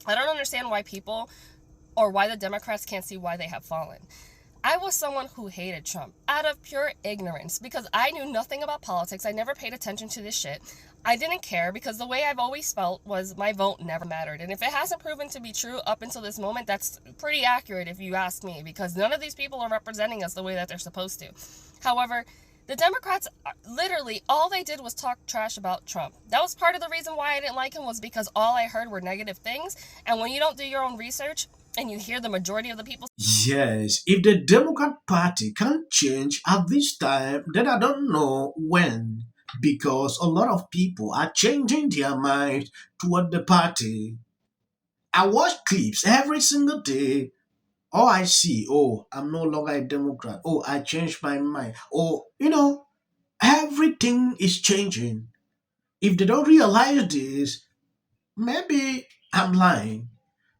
I don't understand why people, or why the Democrats can't see why they have fallen. I was someone who hated Trump out of pure ignorance because I knew nothing about politics. I never paid attention to this shit. I didn't care because the way I've always felt was my vote never mattered. And if it hasn't proven to be true up until this moment, that's pretty accurate if you ask me, because none of these people are representing us the way that they're supposed to. However, the Democrats, literally, all they did was talk trash about Trump. That was part of the reason why I didn't like him, was because all I heard were negative things. And when you don't do your own research and you hear the majority of the people... Yes, if the Democrat Party can't change at this time, then I don't know when. Because a lot of people are changing their mind toward the party. I watch clips every single day. Oh, I see. Oh, I'm no longer a Democrat. Oh, I changed my mind. Oh, everything is changing. If they don't realize this, maybe I'm lying.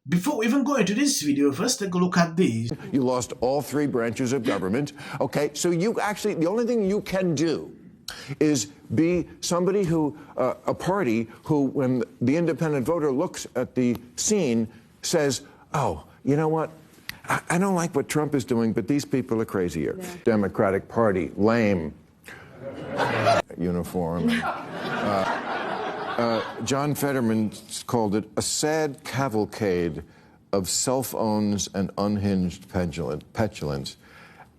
Before we even go into this video, first take a look at this. You lost all three branches of government. Okay, so you actually, the only thing you can do is be somebody who, a party who, when the independent voter looks at the scene, says, oh, you know what? I don't like what Trump is doing, but these people are crazier. Yeah. Democratic Party, lame. Uniform. John Fetterman called it a sad cavalcade of self-owns and unhinged petulance.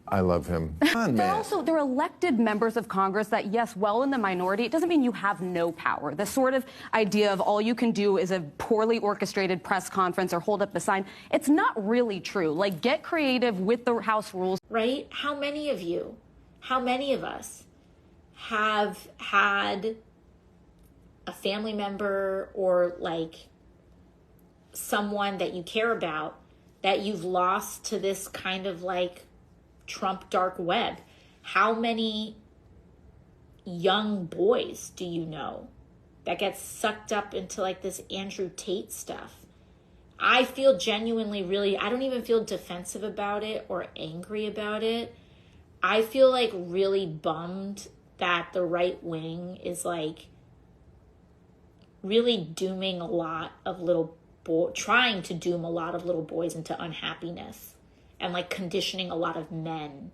I love him. They're elected members of Congress that, yes, while in the minority, it doesn't mean you have no power. The sort of idea of all you can do is a poorly orchestrated press conference or hold up a sign, it's not really true. Like, get creative with the House rules. Right? How many of you, how many of us have had a family member or like someone that you care about that you've lost to this kind of like Trump dark web? How many young boys do you know that get sucked up into like this Andrew Tate stuff? I feel genuinely really, I don't even feel defensive about it or angry about it. I feel like really bummed that the right wing is like really dooming a lot of trying to doom a lot of little boys into unhappiness and like conditioning a lot of men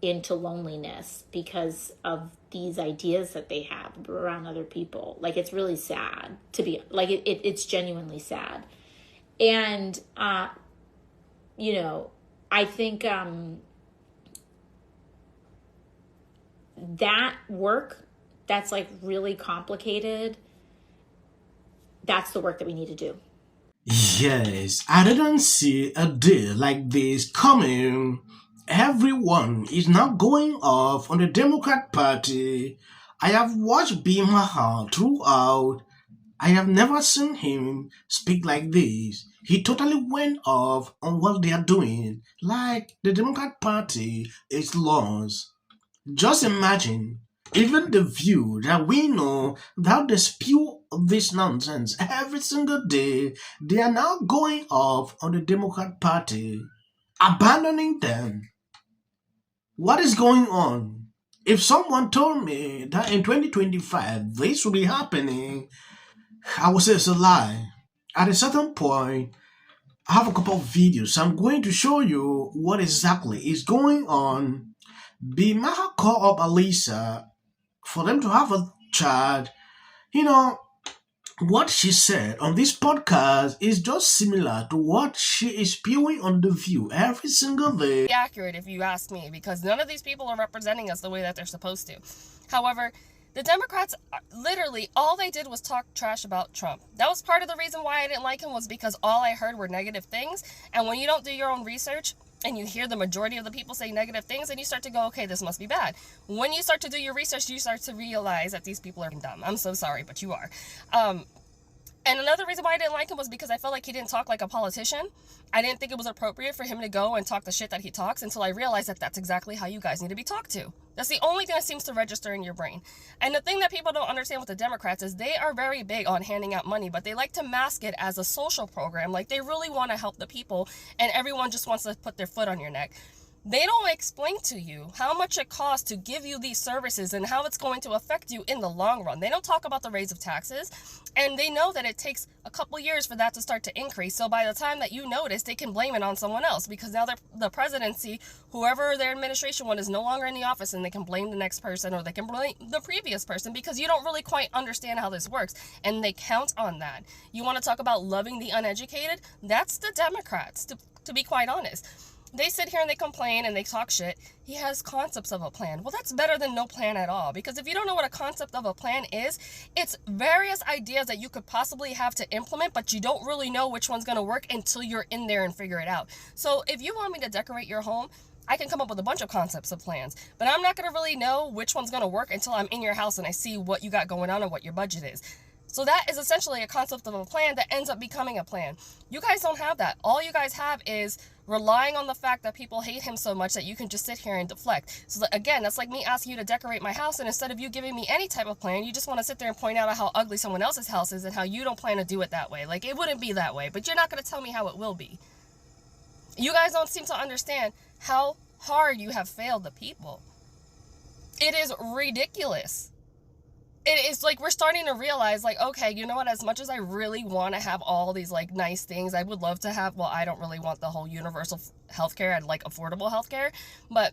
into loneliness because of these ideas that they have around other people. Like, it's really sad to be like, it's genuinely sad. And, I think, that work that's like really complicated, that's the work that we need to do. Yes, I didn't see a deal like this coming. Everyone is now going off on the Democrat Party. I have watched Bill Maher throughout. I have never seen him speak like this. He totally went off on what they are doing, like the Democrat Party is lost. Just imagine, even the view that we know that they spew this nonsense every single day, they are now going off on the Democrat Party, abandoning them. What is going on? If someone told me that in 2025 this will be happening, I would say it's a lie. At a certain point, I have a couple of videos. I'm going to show you what exactly is going on. Bill Maher called up Alisa for them to have a chat. What she said on this podcast is just similar to what she is spewing on The View every single day. Accurate if you ask me, because none of these people are representing us the way that they're supposed to. However, the Democrats, literally, all they did was talk trash about Trump. That was part of the reason why I didn't like him, was because all I heard were negative things. And when you don't do your own research and you hear the majority of the people say negative things, and you start to go, okay, this must be bad. When you start to do your research, you start to realize that these people are dumb. I'm so sorry, but you are. And another reason why I didn't like him was because I felt like he didn't talk like a politician. I didn't think it was appropriate for him to go and talk the shit that he talks, until I realized that that's exactly how you guys need to be talked to. That's the only thing that seems to register in your brain. And the thing that people don't understand with the Democrats is they are very big on handing out money, but they like to mask it as a social program. Like, they really want to help the people, and everyone just wants to put their foot on your neck. They don't explain to you how much it costs to give you these services and how it's going to affect you in the long run. They don't talk about the raise of taxes, and they know that it takes a couple years for that to start to increase. So by the time that you notice, they can blame it on someone else, because now the presidency, whoever their administration one, is no longer in the office, and they can blame the next person, or they can blame the previous person, because you don't really quite understand how this works, and they count on that. You want to talk about loving the uneducated? That's the Democrats, to be quite honest. They sit here and they complain and they talk shit. He has concepts of a plan. Well, that's better than no plan at all. Because if you don't know what a concept of a plan is, it's various ideas that you could possibly have to implement, but you don't really know which one's going to work until you're in there and figure it out. So if you want me to decorate your home, I can come up with a bunch of concepts of plans, but I'm not going to really know which one's going to work until I'm in your house and I see what you got going on and what your budget is. So that is essentially a concept of a plan that ends up becoming a plan. You guys don't have that. All you guys have is relying on the fact that people hate him so much that you can just sit here and deflect. So again, that's like me asking you to decorate my house, and instead of you giving me any type of plan, you just want to sit there and point out how ugly someone else's house is and how you don't plan to do it that way. Like, it wouldn't be that way, but you're not going to tell me how it will be. You guys don't seem to understand how hard you have failed the people. It is ridiculous. It is like we're starting to realize, like, okay, you know what, as much as I really want to have all these like nice things, I would love to have, well, I don't really want the whole universal healthcare and like affordable healthcare, but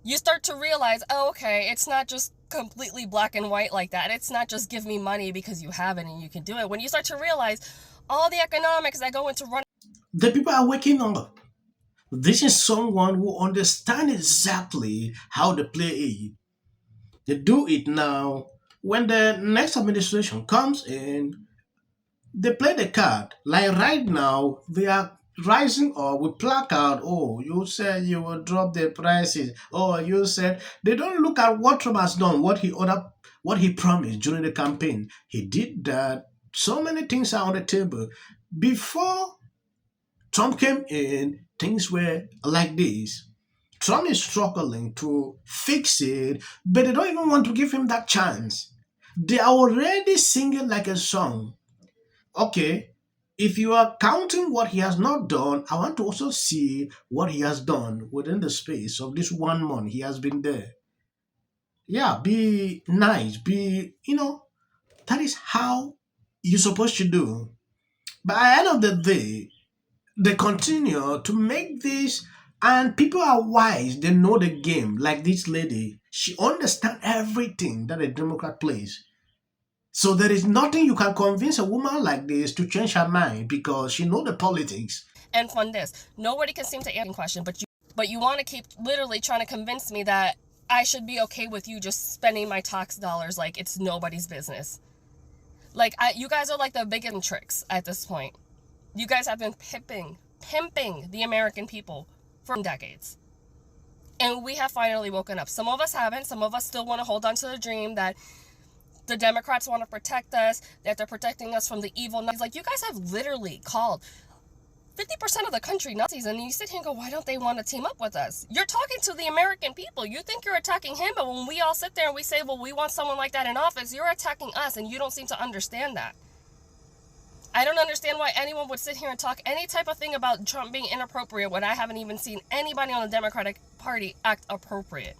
you start to realize, oh, okay, it's not just completely black and white like that. It's not just give me money because you have it and you can do it. When you start to realize all the economics that go into running. The people are waking up. This is someone who understands exactly how they play it. They do it now. When the next administration comes in, they play the card. Like right now, they are rising up with placard. Oh, you said you will drop the prices. Oh, you said they don't look at what Trump has done, what he promised during the campaign. He did that. So many things are on the table. Before Trump came in, things were like this. Trump is struggling to fix it, but they don't even want to give him that chance. They are already singing like a song. Okay, if you are counting what he has not done, I want to also see what he has done within the space of this 1 month he has been there. Yeah, be nice, that is how you're supposed to do. But at the end of the day, they continue to make this, and people are wise. They know the game. Like this lady, she understands everything that a Democrat plays. So there is nothing you can convince a woman like this to change her mind because she know the politics. And fund this. Nobody can seem to answer the question, but you want to keep literally trying to convince me that I should be okay with you just spending my tax dollars like it's nobody's business. Like, you guys are like the biggest tricks at this point. You guys have been pimping the American people for decades. And we have finally woken up. Some of us haven't. Some of us still want to hold on to the dream that the Democrats want to protect us, that they're protecting us from the evil Nazis. Like, you guys have literally called 50% of the country Nazis, and you sit here and go, why don't they want to team up with us? You're talking to the American people. You think you're attacking him, but when we all sit there and we say, well, we want someone like that in office, you're attacking us, and you don't seem to understand that. I don't understand why anyone would sit here and talk any type of thing about Trump being inappropriate when I haven't even seen anybody on the Democratic Party act appropriate.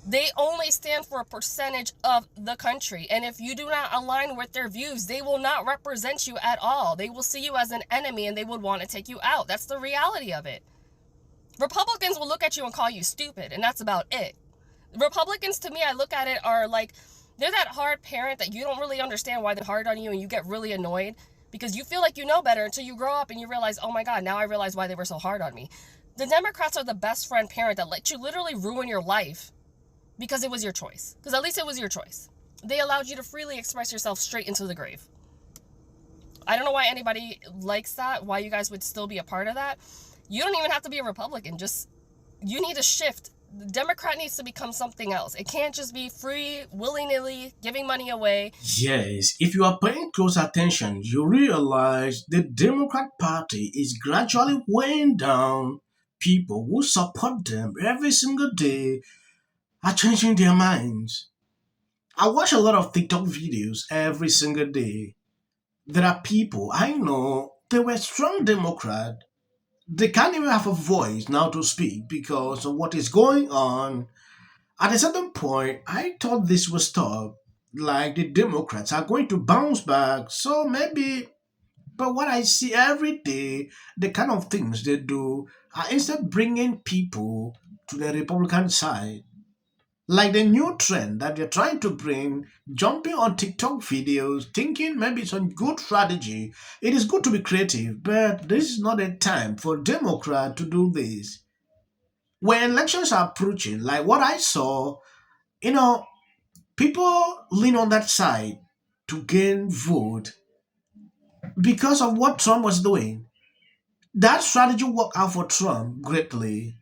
They only stand for a percentage of the country. And if you do not align with their views, they will not represent you at all. They will see you as an enemy and they would want to take you out. That's the reality of it. Republicans will look at you and call you stupid, and that's about it. Republicans, to me, I look at it, are like, they're that hard parent that you don't really understand why they're hard on you, and you get really annoyed because you feel like you know better until you grow up and you realize, oh my God, now I realize why they were so hard on me. The Democrats are the best friend parent that let you literally ruin your life because it was your choice. Because at least it was your choice. They allowed you to freely express yourself straight into the grave. I don't know why anybody likes that, why you guys would still be a part of that. You don't even have to be a Republican. Just, you need to shift. The Democrat needs to become something else. It can't just be free, willy-nilly, giving money away. Yes, if you are paying close attention, you realize the Democrat Party is gradually weighing down. People who support them every single day are changing their minds. I watch a lot of TikTok videos every single day. There are people I know, they were strong Democrat. They can't even have a voice now to speak because of what is going on. At a certain point, I thought this would stop. Like the Democrats are going to bounce back, so maybe. But what I see every day, the kind of things they do are instead bringing people to the Republican side. Like the new trend that they're trying to bring, jumping on TikTok videos, thinking maybe it's a good strategy. It is good to be creative, but this is not a time for Democrat to do this. When elections are approaching, like what I saw, you know, people lean on that side to gain vote because of what Trump was doing. That strategy worked out for Trump greatly.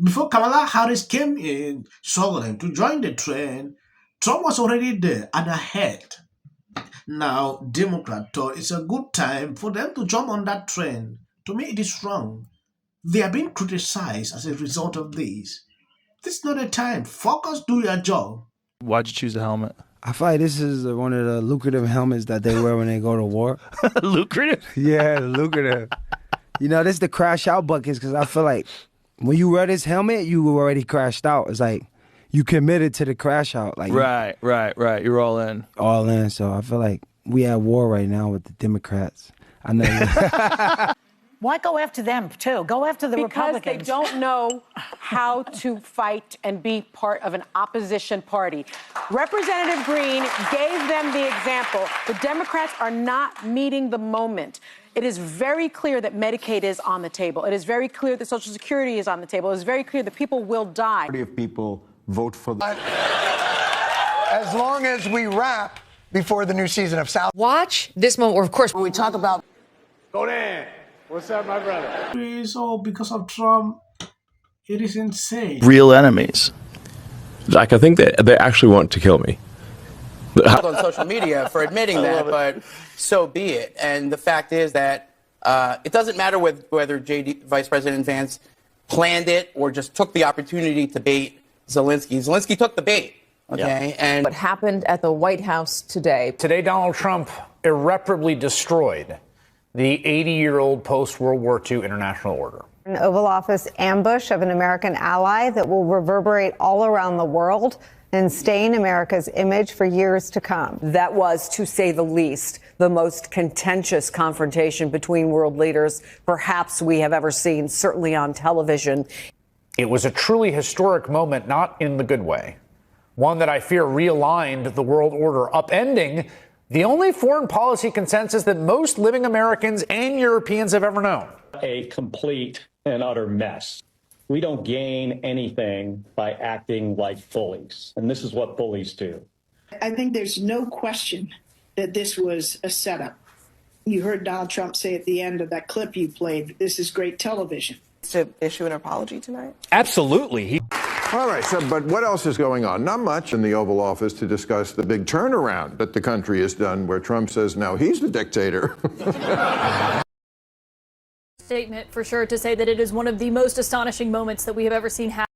Before Kamala Harris came in struggling to join the trend, Trump was already there and ahead. Now, Democrat thought it's a good time for them to jump on that trend. To me, it is wrong. They are being criticized as a result of this. This is not a time. Focus, do your job. Why'd you choose the helmet? I feel like this is one of the lucrative helmets that they wear when they go to war. Lucrative? Yeah, lucrative. You know, this is the crash out buckets because I feel like when you wear this helmet, you already crashed out. It's like you committed to the crash out. Like Right. You're all in. all in. So I feel like we at war right now with the Democrats. I know. Why go after them, too? Go after the Because they Republicans. don't know how to fight and be part of an opposition party. Representative Green gave them the example. The Democrats are not meeting the moment. It is very clear that Medicaid is on the table. It is very clear that Social Security is on the table. It is very clear that people will die. If people vote for the As long as we wrap before the new season of South. Watch this moment where, of course, When we talk about. Go Dan. What's up, my brother? It's all because of Trump. It is insane. Real enemies. Jack, I think that they actually want to kill me. On social media for admitting that, but so be it. And the fact is that it doesn't matter whether Vice President Vance planned it or just took the opportunity to bait Zelensky. Zelensky took the bait, okay? Yeah. And what happened at the White House today. Today, Donald Trump irreparably destroyed the 80-year-old post-World War II international order. An Oval Office ambush of an American ally that will reverberate all around the world and stain America's image for years to come. That was, to say the least, the most contentious confrontation between world leaders perhaps we have ever seen, certainly on television. It was a truly historic moment, not in the good way. One that I fear realigned the world order, upending the only foreign policy consensus that most living Americans and Europeans have ever known. A complete and utter mess. We don't gain anything by acting like bullies, and this is what bullies do. I think there's no question that this was a setup. You heard Donald Trump say at the end of that clip you played, this is great television. To issue an apology tonight? Absolutely. All right, so, but what else is going on? Not much in the Oval Office to discuss the big turnaround that the country has done, where Trump says now he's the dictator. Statement for sure to say that it is one of the most astonishing moments that we have ever seen happen.